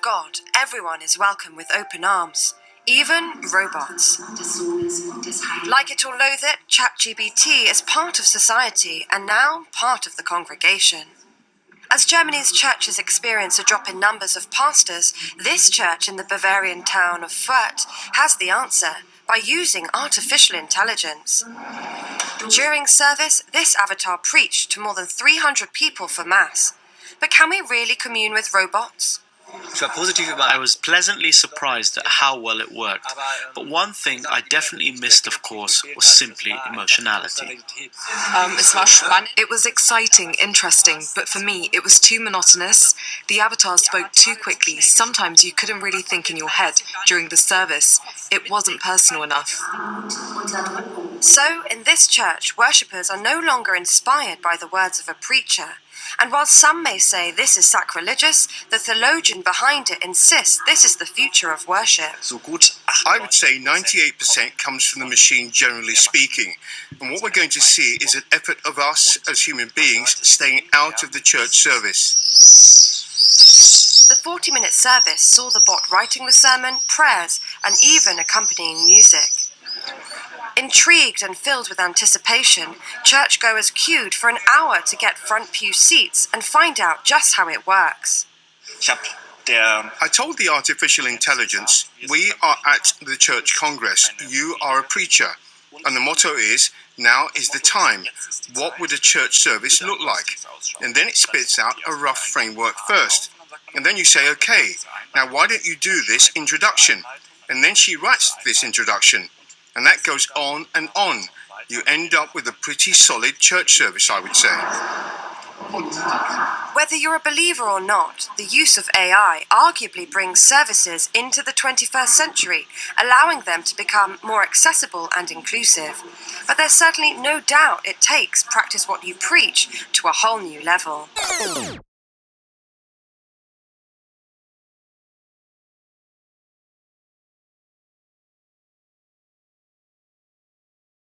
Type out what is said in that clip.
God, everyone is welcome with open arms, even robots. Like it or loathe it, ChatGPT is part of society and now part of the congregation. As Germany's churches experience a drop in numbers of pastors, this church in the Bavarian town of Fürth has the answer by using artificial intelligence. During service, this avatar preached to more than 300 people for Mass. But can we really commune with robots? I was pleasantly surprised at how well it worked, but one thing I definitely missed, of course, was simply emotionality. It was exciting, interesting, but for me it was too monotonous. The avatar spoke too quickly. Sometimes you couldn't really think in your head during the service. It wasn't personal enough. So, in this church, worshippers are no longer inspired by the words of a preacher. And while some may say this is sacrilegious, the theologian behind it insists this is the future of worship. I would say 98% comes from the machine, generally speaking. And what we're going to see is an effort of us as human beings staying out of the church service. The 40-minute service saw the bot writing the sermon, prayers, and even accompanying music. Intrigued and filled with anticipation, churchgoers queued for an hour to get front pew seats and find out just how it works. I told the artificial intelligence, we are at the church congress, you are a preacher, and the motto is, now is the time. What would a church service look like? And then it spits out a rough framework first. And then you say, okay, now why don't you do this introduction? And then she writes this introduction. And that goes on and on. You end up with a pretty solid church service, I would say. Whether you're a believer or not, the use of AI arguably brings services into the 21st century, allowing them to become more accessible and inclusive. But there's certainly no doubt it takes practice what you preach to a whole new level.